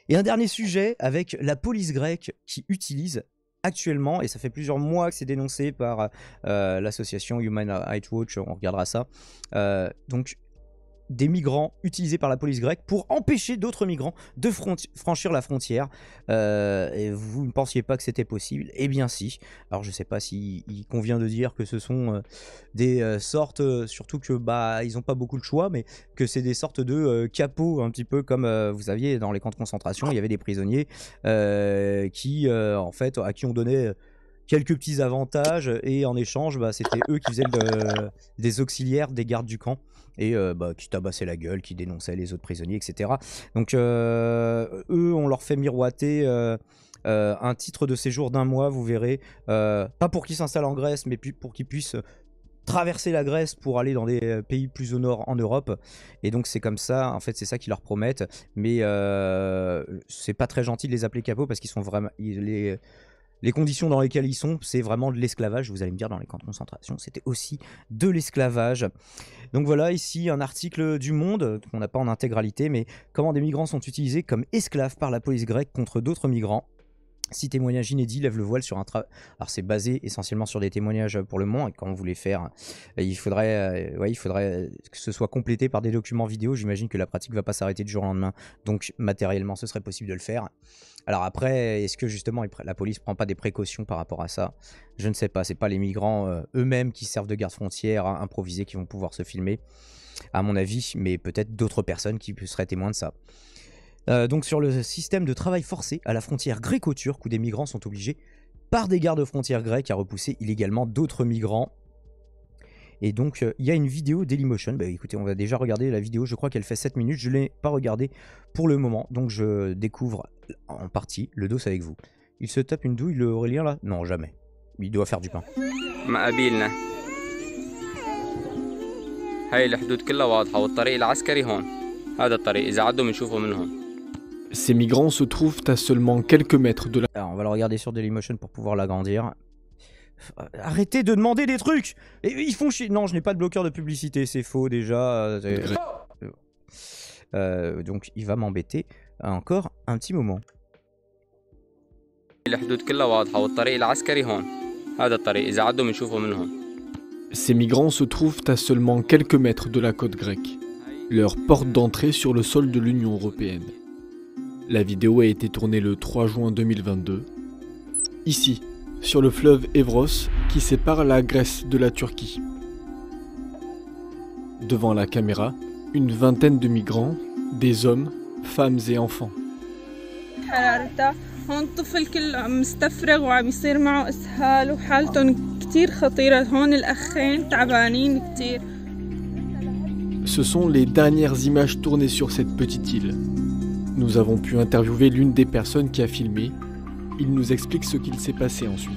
Et un dernier sujet avec la police grecque qui utilise actuellement, et ça fait plusieurs mois que c'est dénoncé par l'association Human Rights Watch, on regardera ça, donc des migrants utilisés par la police grecque pour empêcher d'autres migrants de franchir la frontière. Et vous ne pensiez pas que c'était possible? Eh bien si. Alors je sais pas s'il convient de dire que ce sont des sortes, surtout que ils n'ont pas beaucoup de choix, mais que c'est des sortes de capots, un petit peu comme vous saviez dans les camps de concentration, il y avait des prisonniers qui en fait à qui on donnait quelques petits avantages et en échange c'était eux qui faisaient des auxiliaires des gardes du camp et qui tabassaient la gueule, qui dénonçaient les autres prisonniers, etc. Donc eux, on leur fait miroiter un titre de séjour d'1 mois, vous verrez, pas pour qu'ils s'installent en Grèce, mais pour qu'ils puissent traverser la Grèce pour aller dans des pays plus au nord en Europe. Et donc c'est comme ça, en fait c'est ça qu'ils leur promettent, mais c'est pas très gentil de les appeler capots parce qu'ils sont vraiment... Les conditions dans lesquelles ils sont, c'est vraiment de l'esclavage. Vous allez me dire, dans les camps de concentration, c'était aussi de l'esclavage. Donc voilà, ici un article du Monde, qu'on n'a pas en intégralité, mais comment des migrants sont utilisés comme esclaves par la police grecque contre d'autres migrants. 6 témoignages inédits lèvent le voile sur un travail. Alors c'est basé essentiellement sur des témoignages pour le moment, et quand vous voulez faire, il faudrait que ce soit complété par des documents vidéo. J'imagine que la pratique ne va pas s'arrêter du jour au lendemain, donc matériellement ce serait possible de le faire. Alors après, est-ce que justement la police prend pas des précautions par rapport à ça? Je ne sais pas, c'est pas les migrants eux-mêmes qui servent de garde-frontière improvisés qui vont pouvoir se filmer, à mon avis, mais peut-être d'autres personnes qui seraient témoins de ça. Donc sur le système de travail forcé à la frontière gréco-turque où des migrants sont obligés par des gardes-frontières grecs à repousser illégalement d'autres migrants. Et donc il y a une vidéo Dailymotion, écoutez, on va déjà regarder la vidéo, je crois qu'elle fait 7 minutes, je ne l'ai pas regardée pour le moment, donc je découvre en partie le dos avec vous. Il se tape une douille, le Aurélien là? Non, jamais. Il doit faire du pain. Ces migrants se trouvent à seulement quelques mètres de la... Alors on va le regarder sur Dailymotion pour pouvoir l'agrandir. Arrêtez de demander des trucs! Et ils font chier. Non, je n'ai pas de bloqueur de publicité, c'est faux déjà. Donc il va m'embêter encore un petit moment. Ces migrants se trouvent à seulement quelques mètres de la côte grecque, leur porte d'entrée sur le sol de l'Union européenne. La vidéo a été tournée le 3 juin 2022, ici, sur le fleuve Evros qui sépare la Grèce de la Turquie. Devant la caméra, une vingtaine de migrants, des hommes, femmes et enfants. Ce sont les dernières images tournées sur cette petite île. Nous avons pu interviewer l'une des personnes qui a filmé. Il nous explique ce qu'il s'est passé ensuite.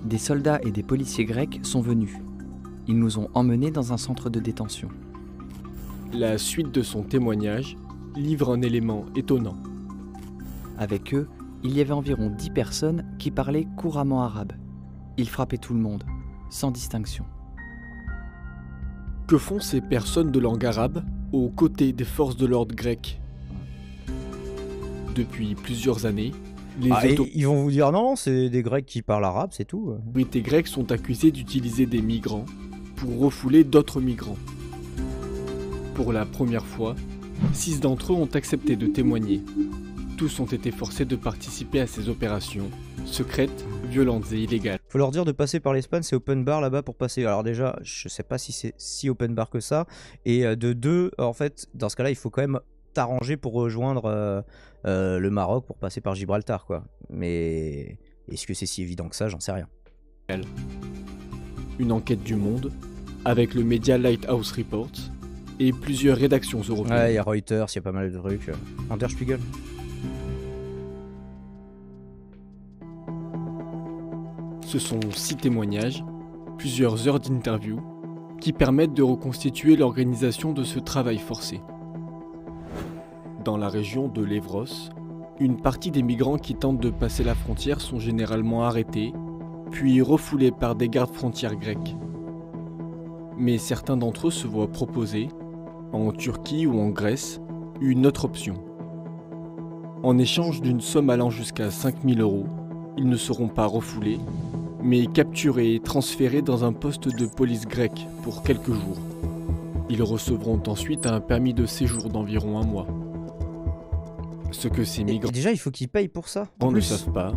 Des soldats et des policiers grecs sont venus. Ils nous ont emmenés dans un centre de détention. La suite de son témoignage livre un élément étonnant. Avec eux, il y avait environ 10 personnes qui parlaient couramment arabe. Ils frappaient tout le monde, sans distinction. Que font ces personnes de langue arabe aux côtés des forces de l'ordre grecques? Depuis plusieurs années, ils vont vous dire non, c'est des Grecs qui parlent arabe, c'est tout. Les autorités grecques sont accusées d'utiliser des migrants pour refouler d'autres migrants. Pour la première fois, 6 d'entre eux ont accepté de témoigner. Tous ont été forcés de participer à ces opérations, secrètes, violentes et illégales. Faut leur dire de passer par l'Espagne, c'est open bar là-bas pour passer. Alors déjà, je sais pas si c'est si open bar que ça. Et de deux, en fait, dans ce cas-là, il faut quand même t'arranger pour rejoindre le Maroc pour passer par Gibraltar, quoi. Mais est-ce que c'est si évident que ça? J'en sais rien. Une enquête du Monde, avec le média Lighthouse Reports et plusieurs rédactions européennes. Ouais, il y a Reuters, il y a pas mal de trucs. Der Spiegel. Ce sont 6 témoignages, plusieurs heures d'interview, qui permettent de reconstituer l'organisation de ce travail forcé. Dans la région de l'Evros, une partie des migrants qui tentent de passer la frontière sont généralement arrêtés, puis refoulés par des gardes-frontières grecs. Mais certains d'entre eux se voient proposer, en Turquie ou en Grèce, une autre option. En échange d'une somme allant jusqu'à 5000 €, ils ne seront pas refoulés, mais capturés et transférés dans un poste de police grec pour quelques jours. Ils recevront ensuite un permis de séjour d'environ 1 mois. Ce que ces Et migrants déjà, il faut qu'ils payent pour ça. En ne plus. savent pas,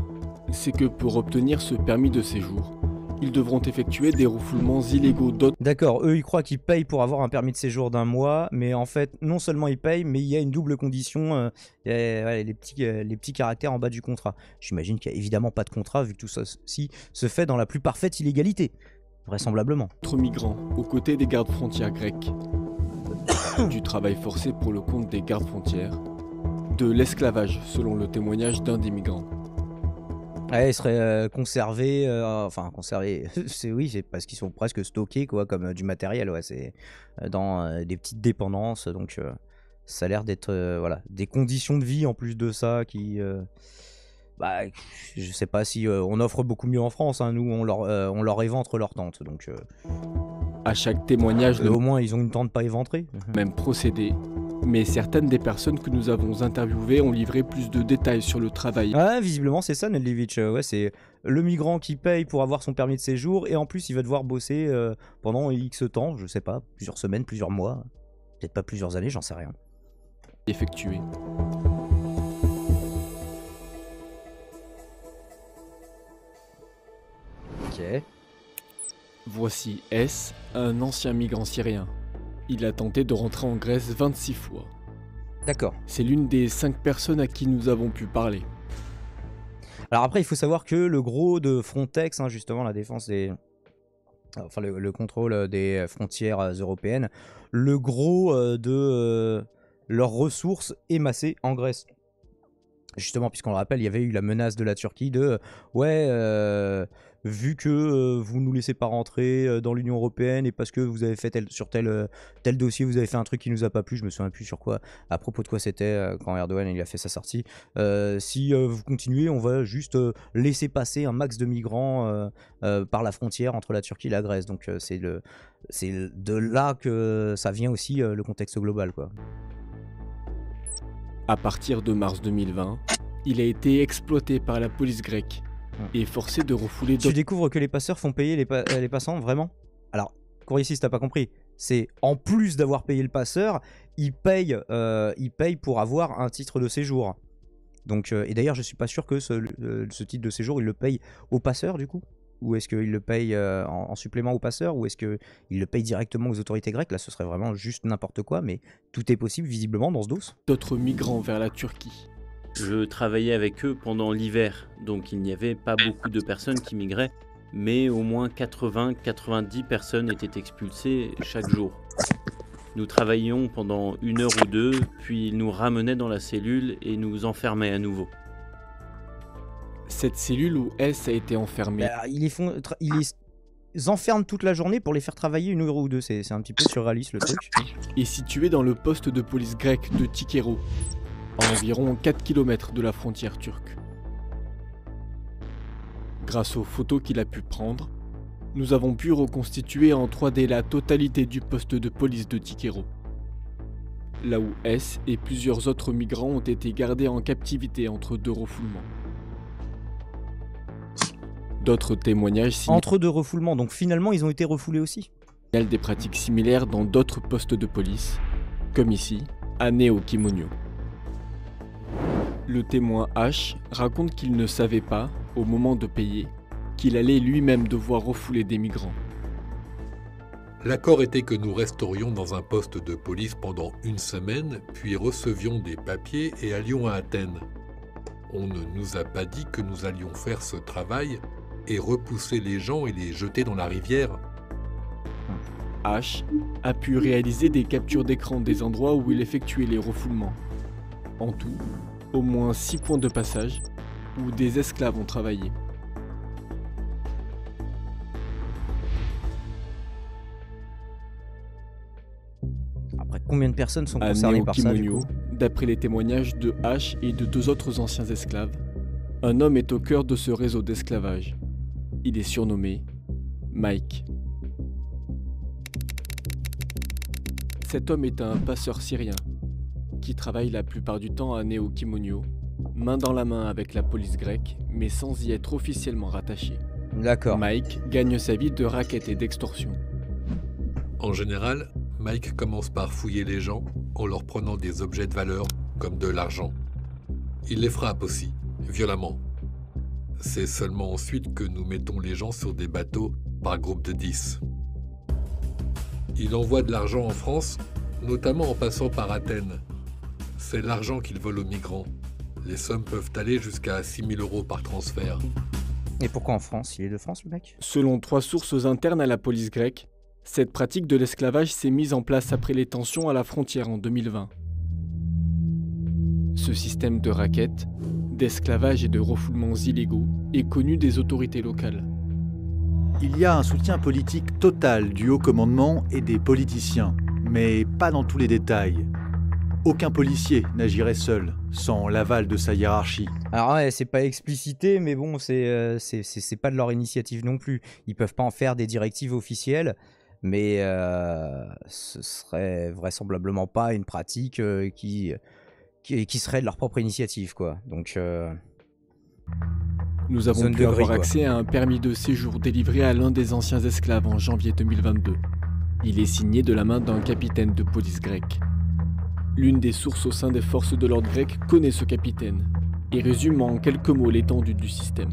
c'est que pour obtenir ce permis de séjour, ils devront effectuer des refoulements illégaux d'autres. D'accord, eux ils croient qu'ils payent pour avoir un permis de séjour d'1 mois, mais en fait non seulement ils payent, mais il y a une double condition, il y a, ouais, les petits caractères en bas du contrat. J'imagine qu'il n'y a évidemment pas de contrat vu que tout ça se fait dans la plus parfaite illégalité, vraisemblablement. Migrants aux côtés des gardes frontières grecs, du travail forcé pour le compte des gardes frontières, de l'esclavage selon le témoignage d'un des migrants. Ouais, ils seraient conservés, enfin conservés, c'est parce qu'ils sont presque stockés quoi, comme du matériel, ouais, c'est dans des petites dépendances, donc ça a l'air d'être voilà, des conditions de vie en plus de ça qui, bah, je sais pas si on offre beaucoup mieux en France, hein, nous on leur éventre leur tente, donc À chaque témoignage, le au moins ils ont une tente pas éventrée. même procédé, mais certaines des personnes que nous avons interviewées ont livré plus de détails sur le travail. Ouais, visiblement c'est ça Nedlivitch, ouais, c'est le migrant qui paye pour avoir son permis de séjour et en plus il va devoir bosser pendant X temps, je sais pas, plusieurs semaines, plusieurs mois, peut-être pas plusieurs années, j'en sais rien. Effectué. Ok. Voici S, un ancien migrant syrien. Il a tenté de rentrer en Grèce 26 fois. D'accord. C'est l'une des 5 personnes à qui nous avons pu parler. Alors après, il faut savoir que le gros de Frontex, hein, justement la défense des... Enfin le contrôle des frontières européennes, le gros de leurs ressources est massé en Grèce. Justement, puisqu'on le rappelle, il y avait eu la menace de la Turquie de ouais, vu que vous nous laissez pas rentrer dans l'Union Européenne et parce que vous avez fait sur tel dossier, vous avez fait un truc qui nous a pas plu, je me souviens plus sur quoi, à propos de quoi c'était quand Erdogan il a fait sa sortie. Si vous continuez, on va juste laisser passer un max de migrants par la frontière entre la Turquie et la Grèce. Donc c'est de là que ça vient aussi le contexte global, quoi. À partir de mars 2020, il a été exploité par la police grecque et forcé de refouler Tu découvres que les passeurs font payer les passants, vraiment? Alors, Courrier, t'as pas compris. C'est en plus d'avoir payé le passeur, ils payent pour avoir un titre de séjour. Donc, et d'ailleurs, je suis pas sûr que ce titre de séjour, il le paye au passeur, du coup. Ou est-ce qu'il le paye en supplément au passeur, ou est-ce qu'il le paye directement aux autorités grecques? Là, ce serait vraiment juste n'importe quoi, mais tout est possible, visiblement, dans ce dos. d'autres migrants vers la Turquie. Je travaillais avec eux pendant l'hiver, donc il n'y avait pas beaucoup de personnes qui migraient, mais au moins 80-90 personnes étaient expulsées chaque jour. Nous travaillions pendant 1 heure ou 2, puis ils nous ramenaient dans la cellule et nous enfermaient à nouveau. Cette cellule où S a été enfermé Bah, ils les enferment toute la journée pour les faire travailler 1 heure ou 2. C'est un petit peu surréaliste le truc. est située dans le poste de police grec de Tikero, à environ 4 km de la frontière turque. Grâce aux photos qu'il a pu prendre, nous avons pu reconstituer en 3D la totalité du poste de police de Tikero, là où S et plusieurs autres migrants ont été gardés en captivité entre 2 refoulements. D'autres témoignages Entre 2 refoulements, donc finalement ils ont été refoulés aussi. signalent des pratiques similaires dans d'autres postes de police, comme ici, à Neo-Kimonio. Le témoin H raconte qu'il ne savait pas, au moment de payer, qu'il allait lui-même devoir refouler des migrants. L'accord était que nous resterions dans un poste de police pendant 1 semaine, puis recevions des papiers et allions à Athènes. On ne nous a pas dit que nous allions faire ce travail et repousser les gens et les jeter dans la rivière. H a pu réaliser des captures d'écran des endroits où il effectuait les refoulements. En tout, au moins 6 points de passage où des esclaves ont travaillé. Après, combien de personnes sont À concernées par ça du Neo-Kimonio, coup? d'après les témoignages de H et de 2 autres anciens esclaves, un homme est au cœur de ce réseau d'esclavage. Il est surnommé Mike. Cet homme est un passeur syrien qui travaille la plupart du temps à Neo-Kimonio main dans la main avec la police grecque, mais sans y être officiellement rattaché. D'accord. Mike gagne sa vie de racket et d'extorsion. En général, Mike commence par fouiller les gens en leur prenant des objets de valeur comme de l'argent. Il les frappe aussi, violemment. C'est seulement ensuite que nous mettons les gens sur des bateaux par groupe de 10. Il envoie de l'argent en France, notamment en passant par Athènes. C'est l'argent qu'il vole aux migrants. Les sommes peuvent aller jusqu'à 6 000 € par transfert. Et pourquoi en France? Il est de France, le mec? Selon 3 sources internes à la police grecque, cette pratique de l'esclavage s'est mise en place après les tensions à la frontière en 2020. Ce système de racket, d'esclavage et de refoulements illégaux est connu des autorités locales. Il y a un soutien politique total du haut commandement et des politiciens, mais pas dans tous les détails. Aucun policier n'agirait seul, sans l'aval de sa hiérarchie. Alors ouais, c'est pas explicité, mais bon, c'est pas de leur initiative non plus. Ils peuvent pas en faire des directives officielles, mais ce serait vraisemblablement pas une pratique qui serait de leur propre initiative, quoi. Donc nous avons pu avoir accès à un permis de séjour délivré à l'un des anciens esclaves en janvier 2022. Il est signé de la main d'un capitaine de police grecque. L'une des sources au sein des forces de l'ordre grec connaît ce capitaine et résume en quelques mots l'étendue du système.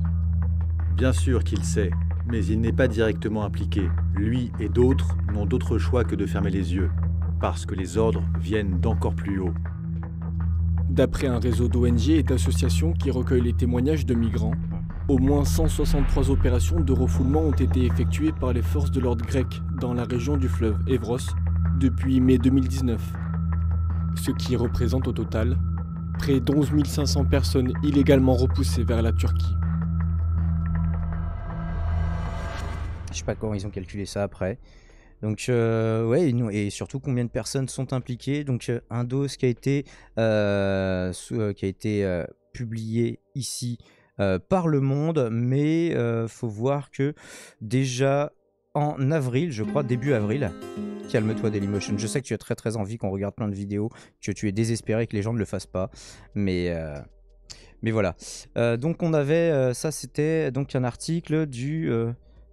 Bien sûr qu'il sait, mais il n'est pas directement impliqué. Lui et d'autres n'ont d'autre choix que de fermer les yeux, parce que les ordres viennent d'encore plus haut. D'après un réseau d'ONG et d'associations qui recueillent les témoignages de migrants, au moins 163 opérations de refoulement ont été effectuées par les forces de l'ordre grec dans la région du fleuve Evros depuis mai 2019. Ce qui représente au total près d'11 500 personnes illégalement repoussées vers la Turquie. je sais pas comment ils ont calculé ça après. Donc ouais, et surtout combien de personnes sont impliquées. Donc un dos qui a été publié ici par Le Monde, mais faut voir que déjà en avril, je crois début avril, calme-toi Dailymotion, je sais que tu as très très envie qu'on regarde plein de vidéos, que tu es désespéré que les gens ne le fassent pas, mais voilà. Donc on avait, ça c'était donc un article du...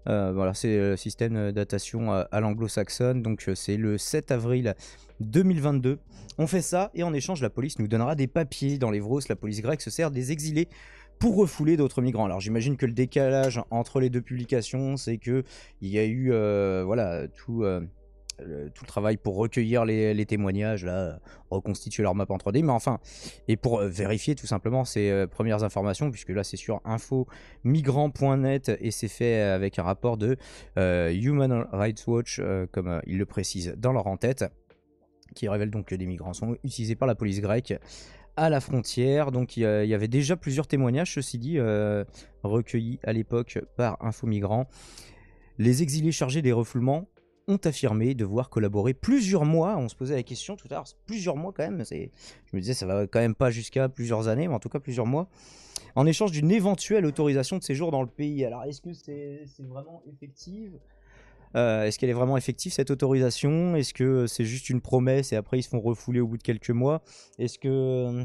voilà, c'est le système de datation à l'anglo-saxonne, donc c'est le 7 avril 2022. On fait ça et en échange la police nous donnera des papiers. Dans l'Evros, la police grecque se sert des exilés pour refouler d'autres migrants. Alors j'imagine que le décalage entre les deux publications, c'est que il y a eu voilà, tout le travail pour recueillir les témoignages, là, reconstituer leur map en 3D, mais enfin, et pour vérifier tout simplement ces premières informations, puisque là c'est sur infomigrant.net et c'est fait avec un rapport de Human Rights Watch, comme ils le précisent dans leur en-tête, qui révèle donc que des migrants sont utilisés par la police grecque à la frontière. Donc il y avait déjà plusieurs témoignages, ceci dit, recueillis à l'époque par Infomigrant. Les exilés chargés des refoulements ont affirmé devoir collaborer plusieurs mois. On se posait la question tout à l'heure, plusieurs mois quand même. Je me disais ça va quand même pas jusqu'à plusieurs années, mais en tout cas plusieurs mois, en échange d'une éventuelle autorisation de séjour dans le pays. Alors est-ce que c'est vraiment effectif ? Est-ce qu'elle est vraiment effective cette autorisation? Est-ce que c'est juste une promesse et après ils se font refouler au bout de quelques mois? Est-ce que...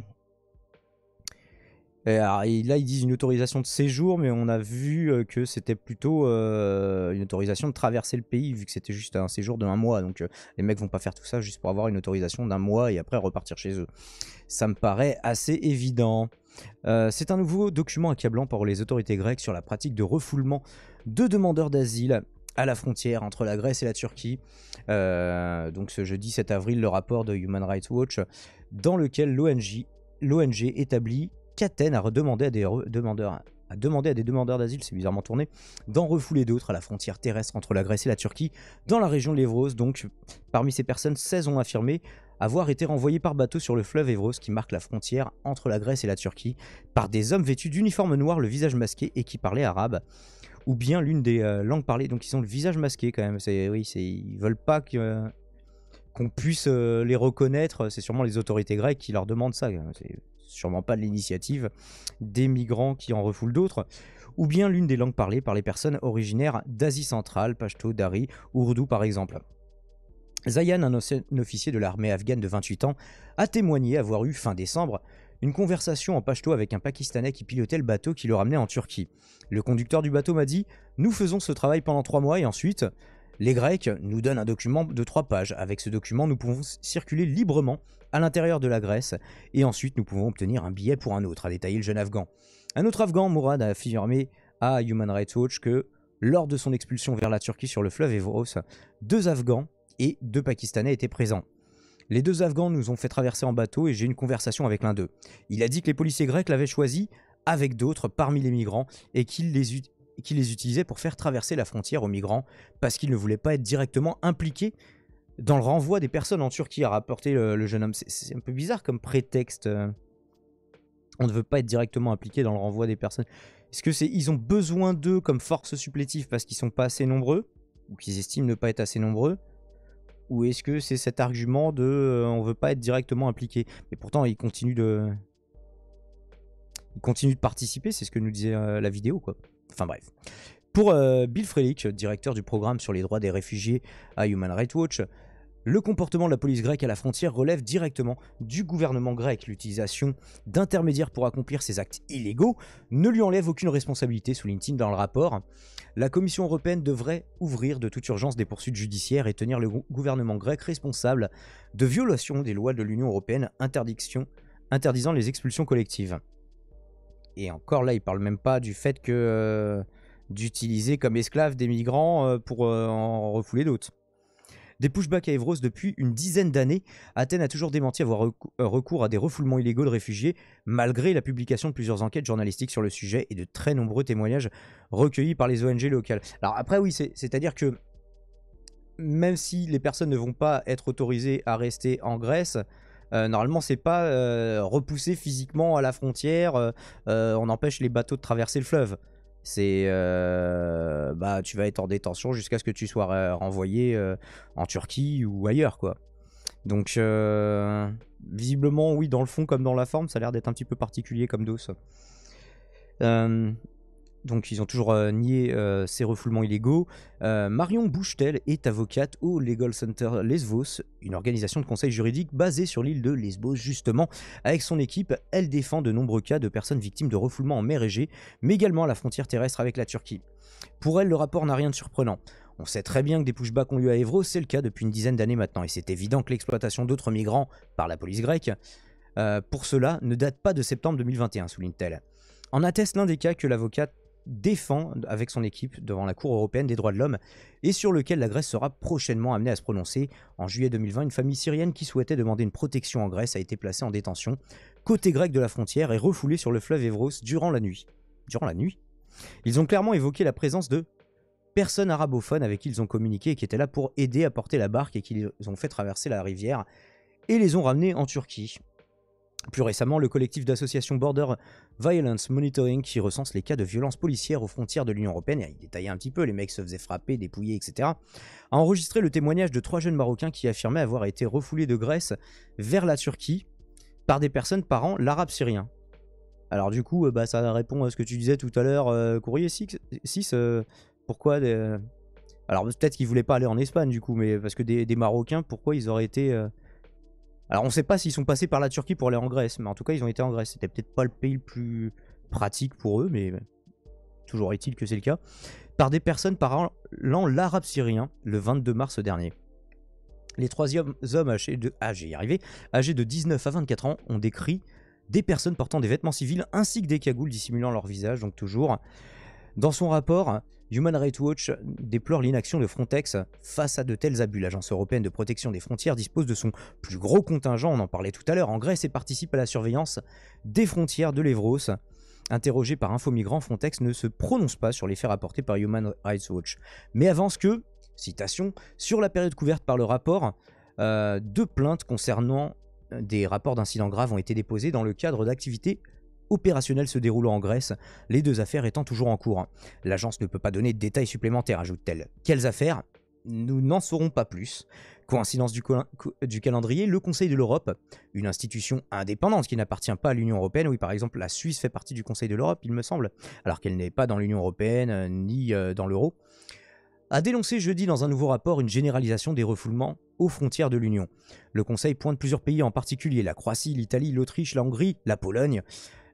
Alors, là ils disent une autorisation de séjour, mais on a vu que c'était plutôt une autorisation de traverser le pays, vu que c'était juste un séjour de 1 mois. Donc les mecs vont pas faire tout ça juste pour avoir une autorisation d'1 mois et après repartir chez eux. Ça me paraît assez évident. C'est un nouveau document accablant pour les autorités grecques sur la pratique de refoulement de demandeurs d'asile à la frontière entre la Grèce et la Turquie. Donc ce jeudi 7 avril, le rapport de Human Rights Watch, dans lequel l'ONG établit qu'Athènes a demandé à des demandeurs d'asile, c'est bizarrement tourné, d'en refouler d'autres à la frontière terrestre entre la Grèce et la Turquie, dans la région de l'Evros. Donc parmi ces personnes, 16 ont affirmé avoir été renvoyés par bateau sur le fleuve Evros, qui marque la frontière entre la Grèce et la Turquie, par des hommes vêtus d'uniformes noirs, le visage masqué et qui parlaient arabe, ou bien l'une des langues parlées. Donc ils ont le visage masqué quand même. Ils veulent pas qu'on puisse les reconnaître. C'est sûrement les autorités grecques qui leur demandent ça. C'est sûrement pas de l'initiative des migrants qui en refoulent d'autres. Ou bien l'une des langues parlées par les personnes originaires d'Asie centrale, Pashto, Dari, Ourdou par exemple. Zayan, un officier de l'armée afghane de 28 ans, a témoigné avoir eu fin décembre une conversation en pachto avec un Pakistanais qui pilotait le bateau qui le ramenait en Turquie. Le conducteur du bateau m'a dit « Nous faisons ce travail pendant 3 mois et ensuite, les Grecs nous donnent un document de 3 pages. Avec ce document, nous pouvons circuler librement à l'intérieur de la Grèce et ensuite nous pouvons obtenir un billet pour un autre », a détaillé le jeune Afghan. Un autre Afghan, Mourad, a affirmé à Human Rights Watch que lors de son expulsion vers la Turquie sur le fleuve Evros, 2 Afghans et 2 Pakistanais étaient présents. Les 2 Afghans nous ont fait traverser en bateau et j'ai eu une conversation avec l'un d'eux. Il a dit que les policiers grecs l'avaient choisi avec d'autres parmi les migrants et qu'il les utilisait pour faire traverser la frontière aux migrants parce qu'il ne voulait pas être directement impliqué dans le renvoi des personnes en Turquie, a rapporté le jeune homme. C'est un peu bizarre comme prétexte. On ne veut pas être directement impliqué dans le renvoi des personnes. Est-ce que ils ont besoin d'eux comme force supplétive parce qu'ils sont pas assez nombreux ou qu'ils estiment ne pas être assez nombreux? Ou est-ce que c'est cet argument de on veut pas être directement impliqué? Mais pourtant ils continuent de participer, c'est ce que nous disait la vidéo, quoi. Enfin bref. Pour Bill Frelick, directeur du programme sur les droits des réfugiés à Human Rights Watch, le comportement de la police grecque à la frontière relève directement du gouvernement grec. L'utilisation d'intermédiaires pour accomplir ces actes illégaux ne lui enlève aucune responsabilité, souligne-t-il dans le rapport. La Commission européenne devrait ouvrir de toute urgence des poursuites judiciaires et tenir le gouvernement grec responsable de violation des lois de l'Union européenne interdisant les expulsions collectives. Et encore là, il ne parle même pas du fait que d'utiliser comme esclaves des migrants pour en refouler d'autres. Des pushbacks à Evros depuis une dizaine d'années, Athènes a toujours démenti avoir recours à des refoulements illégaux de réfugiés, malgré la publication de plusieurs enquêtes journalistiques sur le sujet et de très nombreux témoignages recueillis par les ONG locales. Alors après oui, c'est-à-dire que même si les personnes ne vont pas être autorisées à rester en Grèce, normalement c'est pas repoussé physiquement à la frontière, on empêche les bateaux de traverser le fleuve. C'est tu vas être en détention jusqu'à ce que tu sois renvoyé en Turquie ou ailleurs, quoi. Donc visiblement oui, dans le fond comme dans la forme, ça a l'air d'être un petit peu particulier comme dos. Donc ils ont toujours nié ces refoulements illégaux. Marion Bouchetel est avocate au Legal Center Lesvos, une organisation de conseil juridique basée sur l'île de Lesbos justement. Avec son équipe, elle défend de nombreux cas de personnes victimes de refoulements en mer Égée, mais également à la frontière terrestre avec la Turquie. Pour elle, le rapport n'a rien de surprenant. On sait très bien que des pushbacks ont lieu à Evros, c'est le cas depuis une dizaine d'années maintenant, et c'est évident que l'exploitation d'autres migrants par la police grecque, pour cela, ne date pas de septembre 2021, souligne-t-elle. En atteste l'un des cas que l'avocate défend avec son équipe devant la Cour européenne des droits de l'homme et sur lequel la Grèce sera prochainement amenée à se prononcer. En juillet 2020, une famille syrienne qui souhaitait demander une protection en Grèce a été placée en détention côté grec de la frontière et refoulée sur le fleuve Evros durant la nuit. Durant la nuit ? Ils ont clairement évoqué la présence de personnes arabophones avec qui ils ont communiqué et qui étaient là pour aider à porter la barque et qui les ont fait traverser la rivière et les ont ramenés en Turquie. Plus récemment, le collectif d'associations Border Violence Monitoring, qui recense les cas de violences policières aux frontières de l'Union européenne, et il détaillait un petit peu, les mecs se faisaient frapper, dépouiller, etc., a enregistré le témoignage de 3 jeunes Marocains qui affirmaient avoir été refoulés de Grèce vers la Turquie par des personnes parlant l'arabe syrien. Alors du coup, ça répond à ce que tu disais tout à l'heure, Courrier 6, pourquoi des... Alors peut-être qu'ils voulaient pas aller en Espagne du coup, mais parce que des Marocains, pourquoi ils auraient été... Alors on sait pas s'ils sont passés par la Turquie pour aller en Grèce, mais en tout cas ils ont été en Grèce. C'était peut-être pas le pays le plus pratique pour eux, mais toujours est-il que c'est le cas. Par des personnes parlant l'arabe syrien le 22 mars dernier. Les 3 hommes âgés de 19 à 24 ans ont décrit des personnes portant des vêtements civils ainsi que des cagoules dissimulant leur visage, donc toujours. Dans son rapport, Human Rights Watch déplore l'inaction de Frontex face à de tels abus. L'Agence européenne de protection des frontières dispose de son plus gros contingent, on en parlait tout à l'heure, en Grèce et participe à la surveillance des frontières de l'Evros. Interrogé par Infomigrants, Frontex ne se prononce pas sur les faits rapportés par Human Rights Watch, mais avance que, citation, sur la période couverte par le rapport, 2 plaintes concernant des rapports d'incidents graves ont été déposées dans le cadre d'activités opérationnelles se déroulant en Grèce, les 2 affaires étant toujours en cours. L'agence ne peut pas donner de détails supplémentaires, ajoute-t-elle. Quelles affaires ? Nous n'en saurons pas plus. Coïncidence du calendrier, le Conseil de l'Europe, une institution indépendante qui n'appartient pas à l'Union européenne, oui par exemple la Suisse fait partie du Conseil de l'Europe, il me semble, alors qu'elle n'est pas dans l'Union européenne ni dans l'euro, a dénoncé jeudi dans un nouveau rapport une généralisation des refoulements aux frontières de l'Union. Le Conseil pointe plusieurs pays, en particulier la Croatie, l'Italie, l'Autriche, la Hongrie, la Pologne,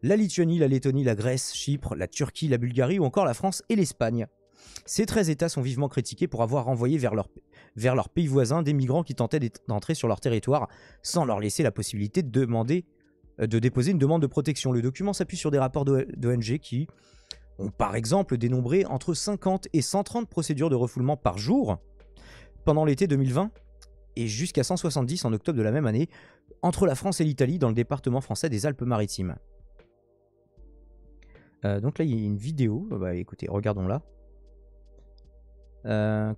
la Lituanie, la Lettonie, la Grèce, Chypre, la Turquie, la Bulgarie ou encore la France et l'Espagne. Ces 13 États sont vivement critiqués pour avoir renvoyé vers leur pays voisins des migrants qui tentaient d'entrer sur leur territoire sans leur laisser la possibilité de déposer une demande de protection. Le document s'appuie sur des rapports d'ONG qui ont par exemple dénombré entre 50 et 130 procédures de refoulement par jour pendant l'été 2020 et jusqu'à 170 en octobre de la même année entre la France et l'Italie dans le département français des Alpes-Maritimes. Donc là il y a une vidéo, écoutez, regardons-la.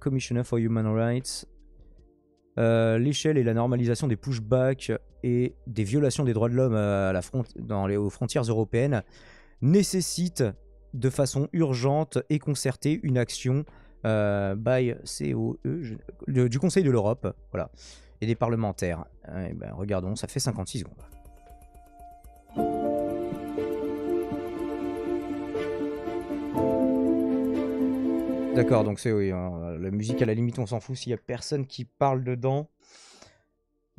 Commissioner for Human Rights. L'échelle et la normalisation des pushbacks et des violations des droits de l'homme aux frontières européennes nécessitent de façon urgente et concertée une action by COE du Conseil de l'Europe, voilà, et des parlementaires. Regardons, ça fait 56 secondes. D'accord, donc c'est la musique à la limite on s'en fout s'il y a personne qui parle dedans.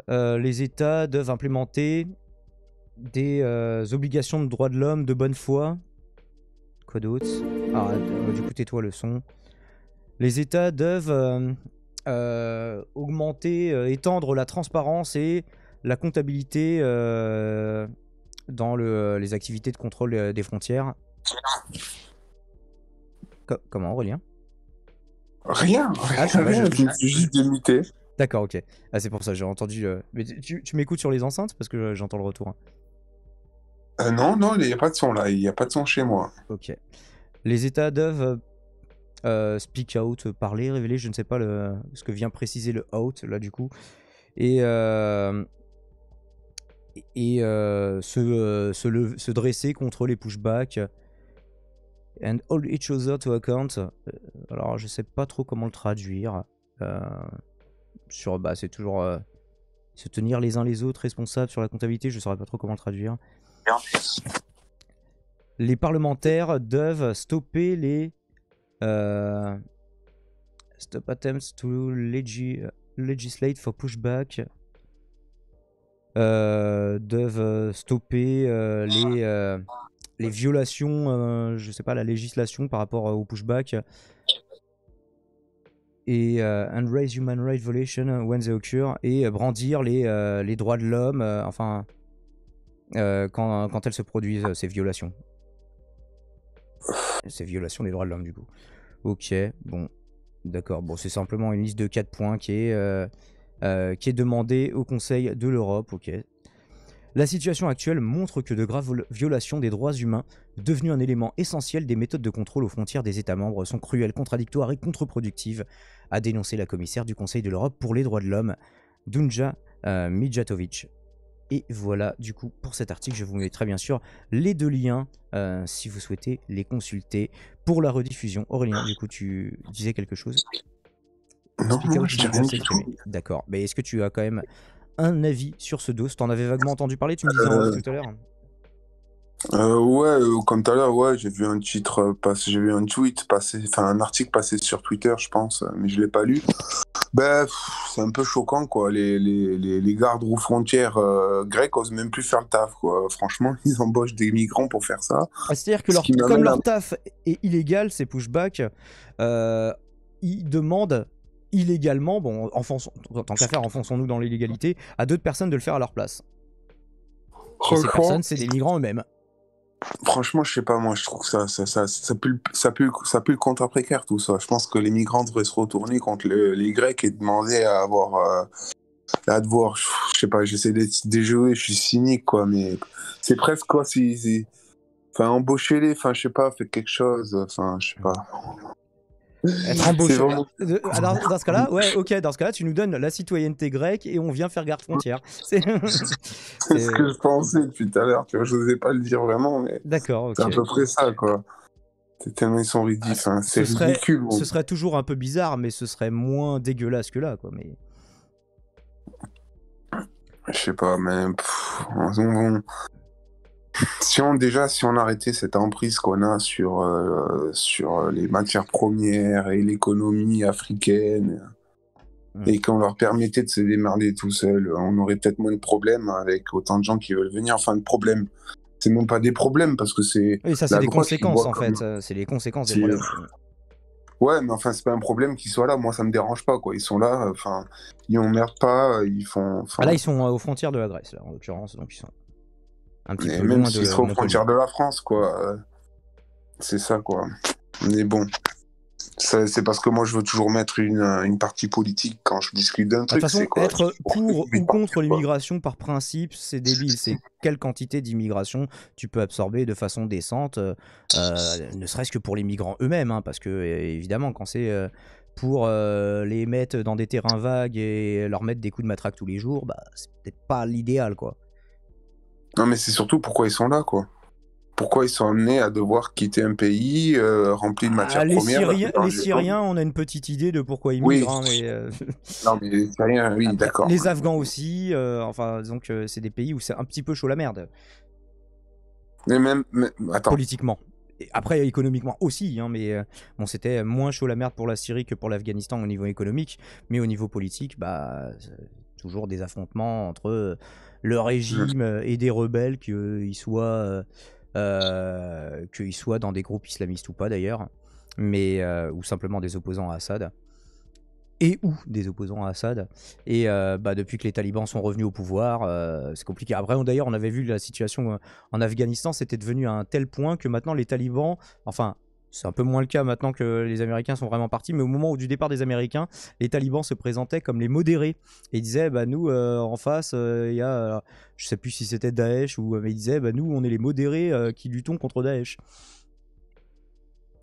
Les États doivent implémenter des obligations de droits de l'homme de bonne foi. Quoi d'autre? Du coup tais-toi le son. Les États doivent étendre la transparence et la comptabilité dans les activités de contrôle des frontières. Comment, Aurélien? Rien, je me suis juste démuté. D'accord, ok. Ah, c'est pour ça, j'ai entendu... Mais tu m'écoutes sur les enceintes parce que j'entends le retour. Non, il n'y a pas de son là, il n'y a pas de son chez moi. Ok. Les États doivent speak out, parler, révéler, je ne sais pas ce que vient préciser le out, là du coup. Et se dresser contre les pushbacks. And hold each other to account. Alors je sais pas trop comment le traduire. C'est toujours se tenir les uns les autres responsables sur la comptabilité, je saurais pas trop comment le traduire. Les parlementaires doivent stopper les stop attempts to legislate for pushback. Doivent stopper les violations, je sais pas, la législation par rapport au pushback. Et and raise human rights violation when they occur, et brandir les droits de l'homme, quand elles se produisent, ces violations. Ces violations des droits de l'homme, du coup. Ok, bon, d'accord. Bon, c'est simplement une liste de 4 points qui est demandée au Conseil de l'Europe, ok. La situation actuelle montre que de graves violations des droits humains, devenues un élément essentiel des méthodes de contrôle aux frontières des États membres, sont cruelles, contradictoires et contre-productives, a dénoncé la commissaire du Conseil de l'Europe pour les droits de l'homme, Dunja Mijatović. Et voilà, du coup, pour cet article, je vous mettrai bien sûr les 2 liens si vous souhaitez les consulter pour la rediffusion. Aurélien, du coup, tu disais quelque chose? Non, je dis rien du tout. D'accord, mais est-ce que tu as quand même un avis sur ce dos? T'en avais vaguement entendu parler, tu me disais en off tout à l'heure. Comme tout à l'heure, ouais, j'ai vu un titre passer, j'ai vu un tweet passer, enfin un article passer sur Twitter, je pense, mais je l'ai pas lu. C'est un peu choquant, quoi. Les gardes aux frontières grecs osent même plus faire le taf, quoi. Franchement, ils embauchent des migrants pour faire ça. C'est-à-dire que comme leur taf est illégal, ces pushbacks, ils demandent illégalement, bon, tant qu'à faire, enfonçons-nous dans l'illégalité, à d'autres personnes de le faire à leur place. Et ces personnes, c'est des migrants eux-mêmes. Franchement, je sais pas, moi, je trouve que ça pue le contrat précaire, tout ça. Je pense que les migrants devraient se retourner contre les Grecs et demander à devoir, je sais pas, j'essaie d'être déjoué, je suis cynique, quoi, mais c'est presque quoi, enfin, embauchez-les, enfin, je sais pas, faites quelque chose, enfin, je sais pas. Être embauché. Alors, dans ce cas-là, ouais, ok, dans ce cas-là, tu nous donnes la citoyenneté grecque et on vient faire garde frontière. C'est ce que je pensais depuis tout à l'heure, tu vois, je n'osais pas le dire vraiment, mais d'accord, ok. C'est à peu près ça, quoi. C'est tellement ils sont ridicules, c'est ridicule. Bon. Ce serait toujours un peu bizarre, mais ce serait moins dégueulasse que là, quoi. Mais je sais pas, mais Si on arrêtait cette emprise qu'on a sur les matières premières et l'économie africaine, et qu'on leur permettait de se démerder tout seul, on aurait peut-être moins de problèmes avec autant de gens qui veulent venir. Enfin, de problèmes. C'est même pas des problèmes, parce que c'est Oui, ça, c'est la des droite qui conséquences, voit en comme... fait. C'est les conséquences des C'est- problèmes. Ouais, mais enfin, c'est pas un problème qu'ils soient là. Moi, ça me dérange pas, quoi. Ils sont là, enfin, ils emmerdent pas, ils font... Ah, Enfin, là, ils sont aux frontières de la Grèce, là, en l'occurrence, donc ils sont un petit et peu même loin s'ils de seraient aux Montpellier. frontières de la France, quoi. C'est ça, quoi. Mais bon, c'est parce que moi, je veux toujours mettre une partie politique quand je discute d'un De toute truc, façon, c'est quoi? être pour Une ou partie, contre quoi. l'immigration par principe, c'est débile. C'est quelle quantité d'immigration tu peux absorber de façon décente, ne serait-ce que pour les migrants eux-mêmes, hein, parce que évidemment, quand c'est pour les mettre dans des terrains vagues et leur mettre des coups de matraque tous les jours, bah c'est peut-être pas l'idéal, quoi. Non, mais c'est surtout pourquoi ils sont là, quoi. Pourquoi ils sont amenés à devoir quitter un pays rempli de Ah, matières les premières la Syriens, plupart les du temps. Syriens, on a une petite idée de pourquoi ils Oui, migrent, hein, mais non, mais c'est rien, oui, après, d'accord. les Afghans aussi. Enfin, disons que c'est des pays où c'est un petit peu chaud la merde. Mais même, attends, Politiquement. Et après, économiquement aussi, hein, mais bon, c'était moins chaud la merde pour la Syrie que pour l'Afghanistan au niveau économique, mais au niveau politique, bah, toujours des affrontements entre le régime et des rebelles, qu'ils soient dans des groupes islamistes ou pas d'ailleurs, mais ou simplement des opposants à Assad. Et ou des opposants à Assad. Et bah, depuis que les talibans sont revenus au pouvoir, c'est compliqué. Après, d'ailleurs, on avait vu la situation en Afghanistan, c'était devenu à un tel point que maintenant les talibans, enfin, c'est un peu moins le cas maintenant que les Américains sont vraiment partis, mais au moment du départ des Américains, les talibans se présentaient comme les modérés. Et ils disaient, bah, nous, en face, il y a, je sais plus si c'était Daesh, mais ils disaient, bah, nous, on est les modérés qui luttons contre Daesh.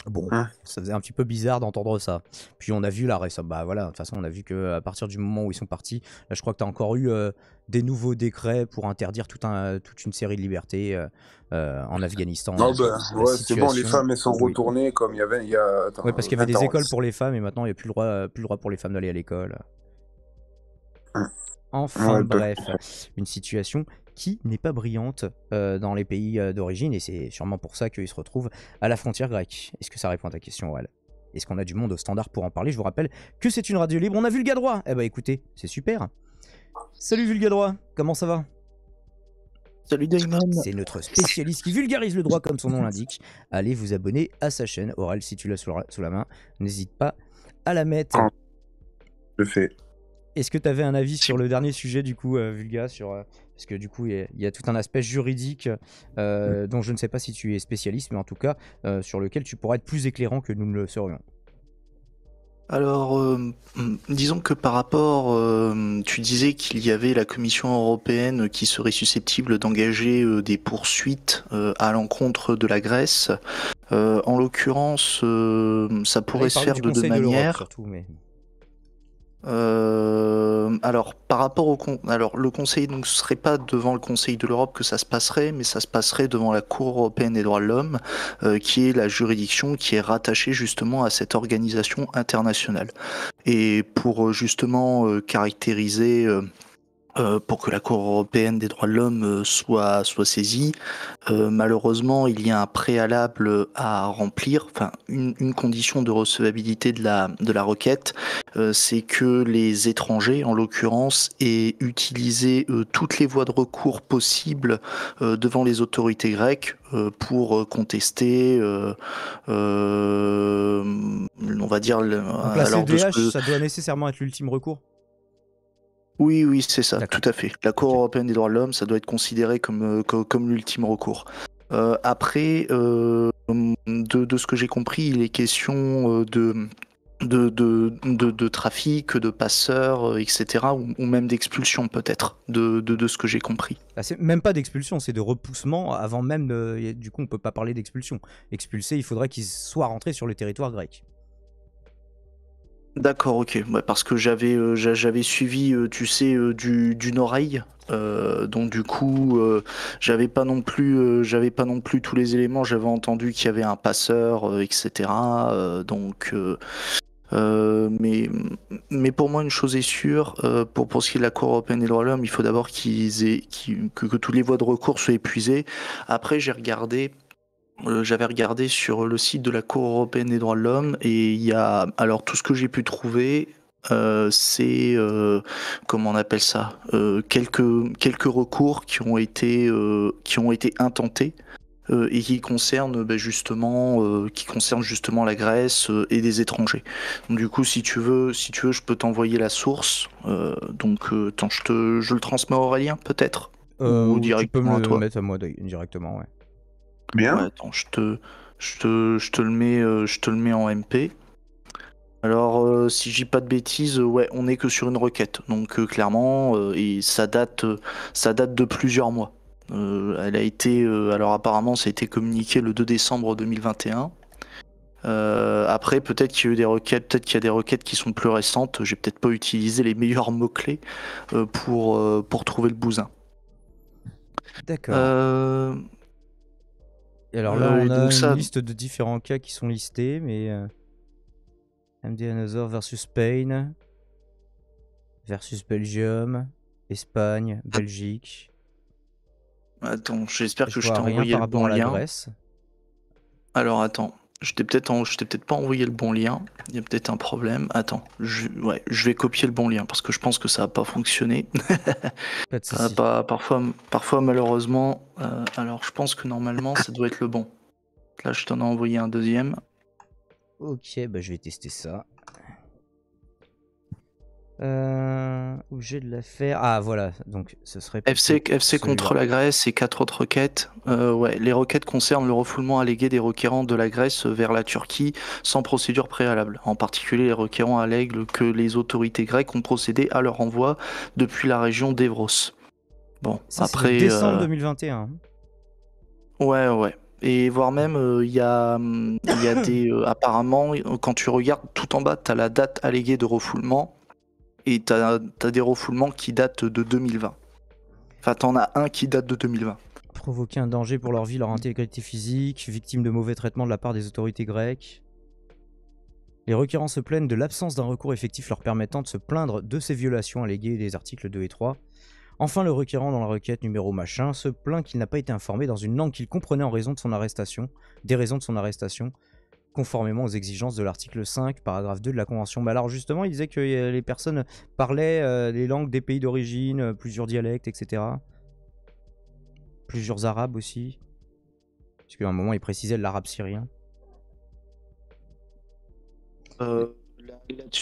Bon, ça faisait un petit peu bizarre d'entendre ça. Puis on a vu là récemment, bah voilà, de toute façon on a vu qu'à partir du moment où ils sont partis, là je crois que tu as encore eu des nouveaux décrets pour interdire toute une série de libertés en Afghanistan. non, Donc, ben, la ouais, c'est bon, les situation, femmes elles sont oui. retournées comme il y avait attends, Ouais, parce qu'il y avait 20 des ans. écoles pour les femmes et maintenant il n'y a plus le droit pour les femmes d'aller à l'école. Enfin Ouais, bref, une situation qui n'est pas brillante dans les pays d'origine, et c'est sûrement pour ça qu'ils se retrouvent à la frontière grecque. Est-ce que ça répond à ta question, Wal? Est-ce qu'on a du monde au standard pour en parler? Je vous rappelle que c'est une radio libre, on a Vulgadroit. Eh bah écoutez, c'est super. Salut Vulgadroit, comment ça va? Salut Damon. C'est notre spécialiste qui vulgarise le droit comme son nom l'indique. Allez vous abonner à sa chaîne. Oral, si tu l'as sous la main, n'hésite pas à la mettre. Je fais. Est-ce que tu avais un avis sur le dernier sujet du coup, Vulga, parce que du coup il y a tout un aspect juridique dont je ne sais pas si tu es spécialiste, mais en tout cas sur lequel tu pourras être plus éclairant que nous ne le serions. Alors, disons que par rapport, tu disais qu'il y avait la Commission européenne qui serait susceptible d'engager des poursuites à l'encontre de la Grèce. En l'occurrence, ça pourrait se faire de deux manières. Surtout, mais... Alors par rapport alors le Conseil, donc ce serait pas devant le Conseil de l'Europe que ça se passerait, mais ça se passerait devant la Cour européenne des droits de l'homme, qui est la juridiction qui est rattachée justement à cette organisation internationale. Et pour justement caractériser pour que la Cour européenne des droits de l'homme soit saisie, malheureusement, il y a un préalable à remplir, enfin une condition de recevabilité de la requête, c'est que les étrangers, en l'occurrence, aient utilisé toutes les voies de recours possibles devant les autorités grecques pour contester, on va dire... Donc la CEDH, ça doit nécessairement être l'ultime recours? Oui, c'est ça, tout à fait. La Cour européenne des droits de l'homme, ça doit être considéré comme l'ultime recours. Après, de ce que j'ai compris, il est question de trafic, de passeurs, etc., ou même d'expulsion peut-être, de ce que j'ai compris. Ah, c'est même pas d'expulsion, c'est de repoussement avant même du coup on peut pas parler d'expulsion. Expulsé, il faudrait qu'ils soient rentrés sur le territoire grec. D'accord, ok. Ouais, parce que j'avais suivi, tu sais, d'une oreille. Donc du coup, j'avais pas non plus tous les éléments. J'avais entendu qu'il y avait un passeur, etc. Donc Mais pour moi, une chose est sûre, pour ce qui est de la Cour européenne des droits de l'homme, il faut d'abord que toutes les voies de recours soient épuisées. Après, j'avais regardé sur le site de la Cour européenne des droits de l'homme et il y a, alors tout ce que j'ai pu trouver, c'est comment on appelle ça, quelques recours qui ont été intentés. Et qui concerne justement la Grèce et des étrangers. Donc, du coup, si tu veux, je peux t'envoyer la source. Attends, je le transmets à Aurélien, peut-être, ou Tu peux directement à me le toi. mettre à moi directement, ouais. Bien. Ouais, attends, je te le mets en MP. Alors, si je dis pas de bêtises, ouais, on est que sur une requête. Donc, clairement, et ça date de plusieurs mois. Elle a été, alors apparemment, ça a été communiqué le 2 décembre 2021. Après, peut-être qu'il y a eu des requêtes, peut-être qu'il y a des requêtes qui sont plus récentes. J'ai peut-être pas utilisé les meilleurs mots-clés pour trouver le bousin. D'accord. Euh, Et alors là, on et a donc une ça- liste de différents cas qui sont listés, mais MD Another versus Spain, versus Belgium, Espagne, Belgique. Attends, j'espère Et que je je vois t'ai rien envoyé par le rapport bon à la lien. Grèce. Alors attends, je t'ai peut-être pas envoyé le bon lien. Il y a peut-être un problème. Attends, je vais copier le bon lien parce que je pense que ça va pas fonctionner. Pas de Ça va souci. pas, parfois malheureusement. Alors je pense que normalement ça doit être le bon. Là je t'en ai envoyé un deuxième. Ok, bah je vais tester ça. Objet de l'affaire. Ah voilà, donc ce serait FC plutôt contre celui-là. la Grèce et 4 autres requêtes. Ouais, les requêtes concernent le refoulement allégué des requérants de la Grèce vers la Turquie sans procédure préalable. En particulier, les requérants allèguent que les autorités grecques ont procédé à leur envoi depuis la région d'Evros. Bon, Ça c'est de après, décembre 2021. ouais. Et voire même, il y a des... apparemment, quand tu regardes tout en bas, tu as la date alléguée de refoulement et tu as des refoulements qui datent de 2020. Enfin, t'en as un qui date de 2020. Provoquer un danger pour leur vie, leur intégrité physique, victime de mauvais traitements de la part des autorités grecques. Les requérants se plaignent de l'absence d'un recours effectif leur permettant de se plaindre de ces violations alléguées des articles 2 et 3. Enfin, le requérant dans la requête numéro machin se plaint qu'il n'a pas été informé dans une langue qu'il comprenait en raison de son arrestation, des raisons de son arrestation, conformément aux exigences de l'article 5, paragraphe 2 de la Convention. Mais alors justement, il disait que les personnes parlaient les langues des pays d'origine, plusieurs dialectes, etc. Plusieurs arabes aussi. Parce qu'à un moment, il précisait l'arabe syrien.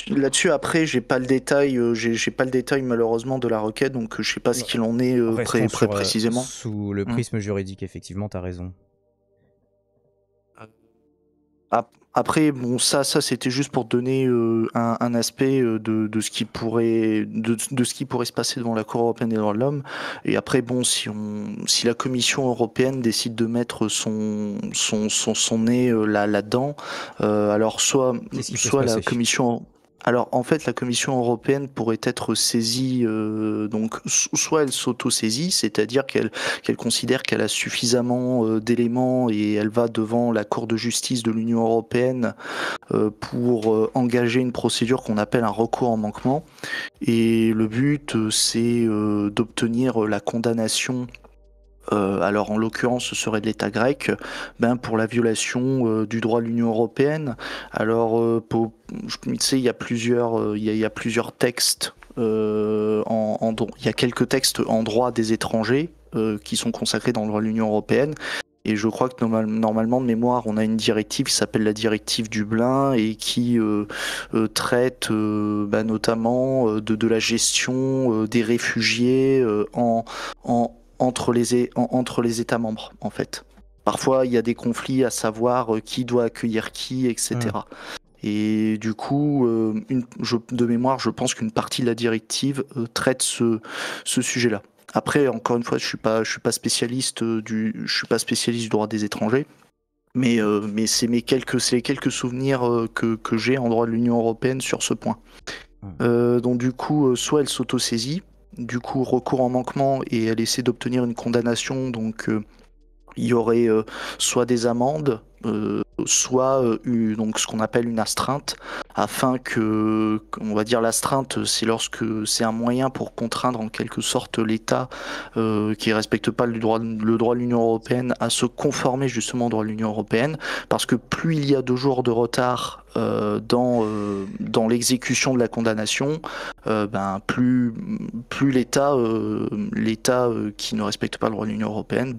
Là-dessus, après, j'ai pas le détail, j'ai pas le détail malheureusement de la requête, donc je sais pas ce qu'il en est Restons sur, précisément. sous le prisme juridique, effectivement, t'as raison. Après, bon, ça c'était juste pour donner un aspect de ce qui pourrait se passer devant la Cour européenne des droits de l'homme. Et après, bon, si la Commission européenne décide de mettre son nez là-dedans, alors soit Qu'est-ce qui peut se passer la Commission. Alors en fait, la Commission européenne pourrait être saisie, donc soit elle s'auto-saisit, c'est-à-dire qu'elle considère qu'elle a suffisamment d'éléments et elle va devant la Cour de justice de l'Union européenne pour engager une procédure qu'on appelle un recours en manquement. Et le but, c'est d'obtenir la condamnation. Alors en l'occurrence ce serait de l'État grec, pour la violation du droit de l'Union européenne. Alors tu sais, il y a plusieurs textes, il y a quelques textes en droit des étrangers qui sont consacrés dans le droit de l'Union européenne. Et je crois que normalement de mémoire, on a une directive qui s'appelle la directive Dublin et qui traite notamment de la gestion des réfugiés entre les États membres, en fait. Parfois, il y a des conflits à savoir qui doit accueillir qui, etc. Et du coup, de mémoire, je pense qu'une partie de la directive traite ce sujet-là. Après, encore une fois, je suis pas spécialiste du droit des étrangers, mais c'est les quelques souvenirs que j'ai en droit de l'Union européenne sur ce point. Donc du coup, soit elle s'auto-saisit, du coup recours en manquement et elle essaie d'obtenir une condamnation, donc il y aurait soit des amendes, soit donc ce qu'on appelle une astreinte, afin que, on va dire l'astreinte, c'est lorsque c'est un moyen pour contraindre en quelque sorte l'État qui respecte pas le droit de l'Union européenne à se conformer justement au droit de l'Union européenne, parce que plus il y a de jours de retard dans l'exécution de la condamnation, plus l'État qui ne respecte pas le droit de l'Union européenne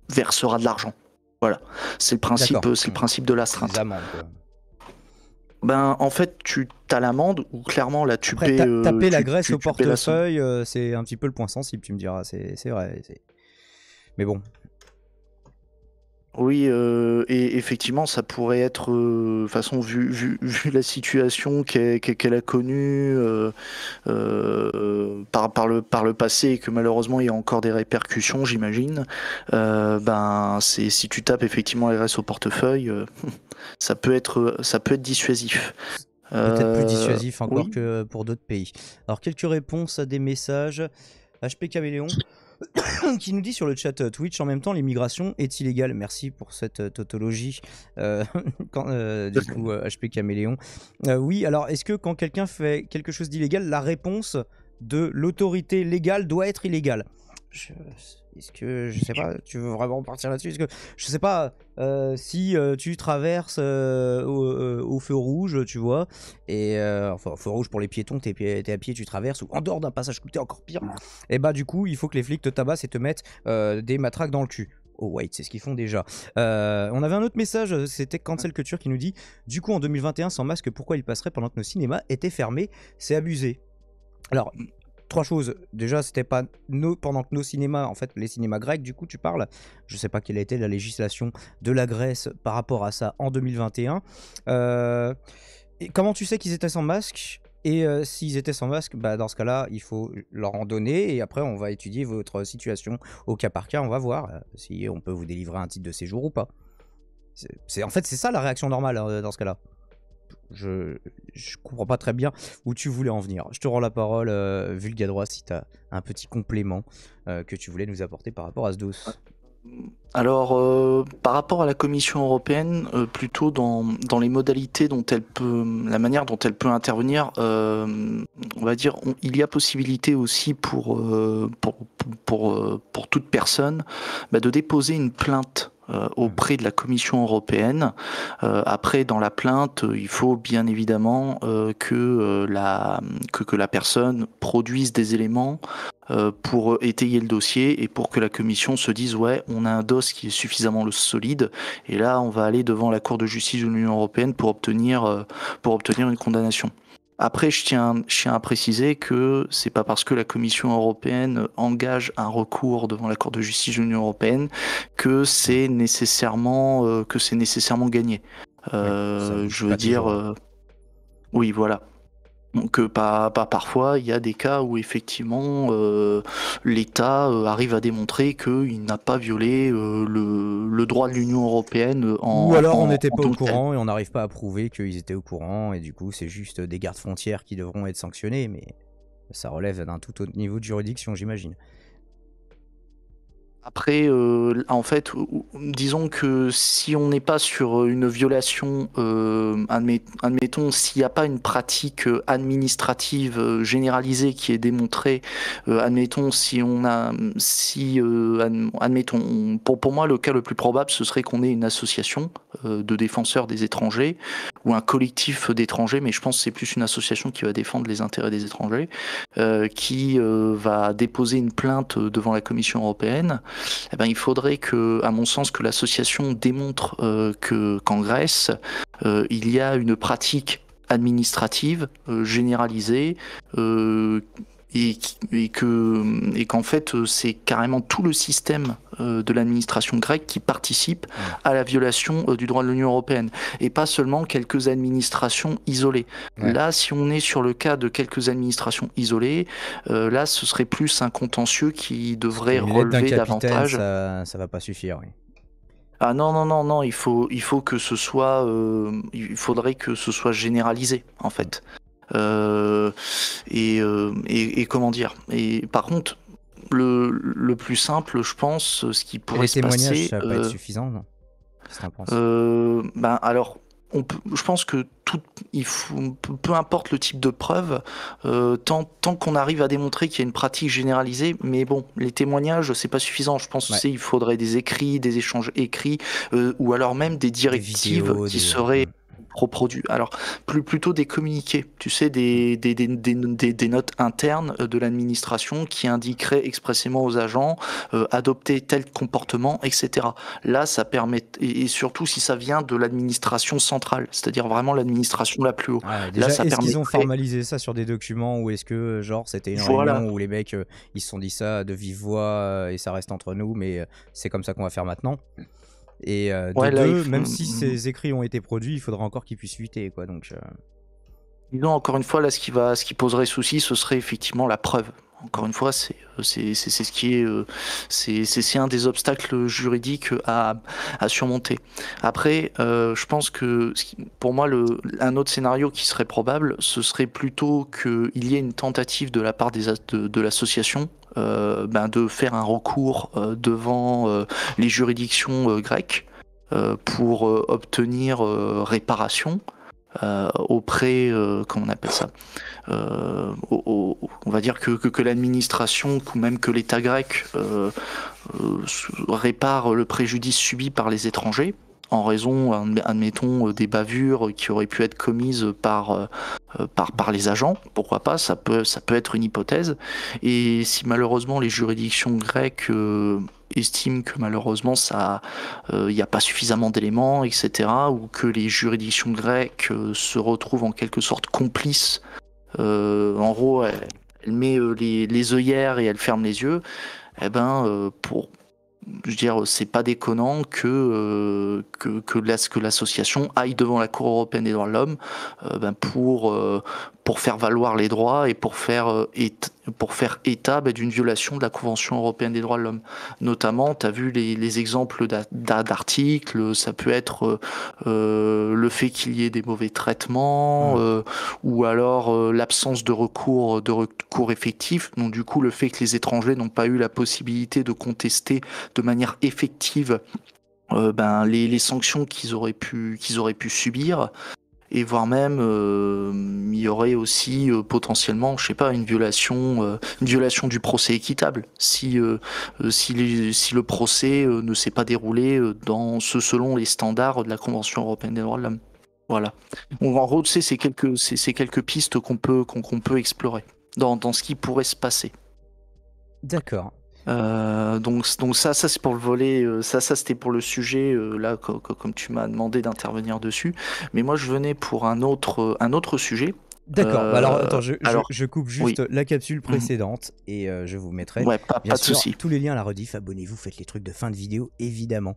versera de l'argent. Voilà, c'est le principe de l'astreinte. Des amendes, quoi. En fait, tu as l'amende ou clairement là tu Après, paies. taper la graisse au tu paies la somme. portefeuille, c'est un petit peu le point sensible, tu me diras. C'est vrai. Mais bon. Oui, et effectivement, ça pourrait être, façon vu la situation qu'elle a connue par le passé et que malheureusement il y a encore des répercussions, j'imagine. C'est si tu tapes effectivement les graisses au portefeuille, ça peut être dissuasif. Peut-être plus dissuasif encore oui. que pour d'autres pays. Alors, quelques réponses à des messages. HP Caméléon qui nous dit sur le chat Twitch, en même temps l'immigration est illégale. Merci pour cette tautologie. Du coup, HP Caméléon. Oui, alors est-ce que quand quelqu'un fait quelque chose d'illégal, la réponse de l'autorité légale doit être illégale? Est-ce que, je sais pas, tu veux vraiment partir là-dessus? Est-ce que, je sais pas, si tu traverses au feu rouge, tu vois, et enfin, feu rouge pour les piétons, t'es à pied, tu traverses, ou en dehors d'un passage coupé, encore pire, et bah du coup, il faut que les flics te tabassent et te mettent des matraques dans le cul. Oh wait, c'est ce qu'ils font déjà. On avait un autre message, c'était Cancel Culture qui nous dit: du coup en 2021 sans masque, pourquoi il passerait pendant que nos cinémas étaient fermés? C'est abusé. Alors, trois choses. Déjà, c'était pas pendant que nos cinémas, en fait, les cinémas grecs, du coup, tu parles. Je sais pas quelle a été la législation de la Grèce par rapport à ça en 2021. Et comment tu sais qu'ils étaient sans masque? Et s'ils étaient sans masque, dans ce cas-là, il faut leur en donner. Et après, on va étudier votre situation au cas par cas. On va voir si on peut vous délivrer un titre de séjour ou pas. En fait, c'est ça la réaction normale dans ce cas-là. Je comprends pas très bien où tu voulais en venir. Je te rends la parole, Vulgadroit, si tu as un petit complément que tu voulais nous apporter par rapport à ce dos. Alors, par rapport à la Commission européenne, plutôt dans les modalités dont la manière dont elle peut intervenir, on va dire, il y a possibilité aussi pour toute personne de déposer une plainte auprès de la Commission européenne. Après, dans la plainte, il faut bien évidemment que la personne produise des éléments pour étayer le dossier et pour que la Commission se dise ouais, on a un dos qui est suffisamment solide, et là on va aller devant la Cour de justice de l'Union européenne pour obtenir une condamnation. Après, je tiens à préciser que c'est pas parce que la Commission européenne engage un recours devant la Cour de justice de l'Union européenne que c'est nécessairement gagné. Je veux dire, oui, voilà. Donc parfois, il y a des cas où effectivement l'État arrive à démontrer qu'il n'a pas violé le droit de l'Union européenne. Ou alors on n'était pas au courant et on n'arrive pas à prouver qu'ils étaient au courant, et du coup c'est juste des gardes frontières qui devront être sanctionnés, mais ça relève d'un tout autre niveau de juridiction, j'imagine. Après, en fait, disons que si on n'est pas sur une violation, admettons, s'il n'y a pas une pratique administrative généralisée qui est démontrée, admettons, admettons, pour moi, le cas le plus probable, ce serait qu'on ait une association de défenseurs des étrangers ou un collectif d'étrangers, mais je pense que c'est plus une association qui va défendre les intérêts des étrangers, qui va déposer une plainte devant la Commission européenne. Il faudrait à mon sens, que l'association démontre qu'en Grèce, il y a une pratique administrative généralisée et qu'en fait c'est carrément tout le système de l'administration grecque qui participe à la violation du droit de l'Union européenne, et pas seulement quelques administrations isolées. Ouais. Là, si on est sur le cas de quelques administrations isolées, là ce serait plus un contentieux qui devrait relever davantage. Ça va pas suffire, oui. Ah non, il faut que ce soit, il faudrait que ce soit généralisé en fait. Et comment dire. Et par contre, le plus simple, je pense, ce qui Et pourrait les se témoignages, passer, ça va pas être suffisant, non? Qu'est-ce que t'en penses? ben alors, je pense que peu importe le type de preuve, tant qu'on arrive à démontrer qu'il y a une pratique généralisée, mais bon, les témoignages, c'est pas suffisant. Je pense Ouais. il faudrait des écrits, des échanges écrits, ou alors même des Des directives vidéos, qui des... seraient reproduits. Alors, plutôt des communiqués, tu sais, des notes internes de l'administration qui indiqueraient expressément aux agents adopter tel comportement, etc. Là, ça permet, et surtout si ça vient de l'administration centrale, c'est-à-dire vraiment l'administration la plus haut. Ouais, Là, déjà, ça est-ce qu'ils ont permettrait, formalisé ça sur des documents ou est-ce que, genre, c'était une voilà, réunion où les mecs, ils se sont dit ça de vive voix et ça reste entre nous, mais c'est comme ça qu'on va faire maintenant? Et de ouais, là, deux, même si ces écrits ont été produits, il faudra encore qu'ils puissent fuiter, quoi. Donc, disons, encore une fois, là, ce qui poserait souci, ce serait effectivement la preuve. Encore une fois, c'est ce qui est, c'est un des obstacles juridiques à surmonter. Après, je pense que pour moi, un autre scénario qui serait probable, ce serait plutôt qu'il y ait une tentative de la part de l'association de faire un recours devant les juridictions grecques pour obtenir réparation auprès, comment on appelle ça, on va dire que l'administration ou même que l'État grec répare le préjudice subi par les étrangers en raison, admettons, des bavures qui auraient pu être commises par les agents. Pourquoi pas, ça peut être une hypothèse. Et si malheureusement les juridictions grecques estiment que malheureusement il n'y a pas suffisamment d'éléments, etc., ou que les juridictions grecques se retrouvent en quelque sorte complices, en gros, elle met les œillères et elle ferme les yeux, eh ben, je veux dire, c'est pas déconnant que l'association aille devant la Cour européenne des droits de l'homme pour faire valoir les droits et pour faire état d'une violation de la Convention européenne des droits de l'homme. Notamment, tu as vu les exemples d'articles, ça peut être le fait qu'il y ait des mauvais traitements, ou alors l'absence de recours effectif. Donc du coup, le fait que les étrangers n'ont pas eu la possibilité de contester de manière effective les sanctions qu'ils auraient pu subir. Et voire même, il y aurait aussi potentiellement, je sais pas, une violation du procès équitable. Si le procès ne s'est pas déroulé selon les standards de la Convention européenne des droits de l'homme. Voilà. Donc, en gros, tu sais, c'est quelques pistes qu'on peut explorer dans ce qui pourrait se passer. d'accord. Donc ça c'est pour le volet, ça c'était pour le sujet là comme tu m'as demandé d'intervenir dessus. Mais moi je venais pour un autre sujet. D'accord, bah alors attends, alors, je coupe oui. juste la capsule précédente et je vous mettrai Ouais, pas bien de sûr souci. tous les liens à la rediff. Abonnez-vous, faites les trucs de fin de vidéo évidemment.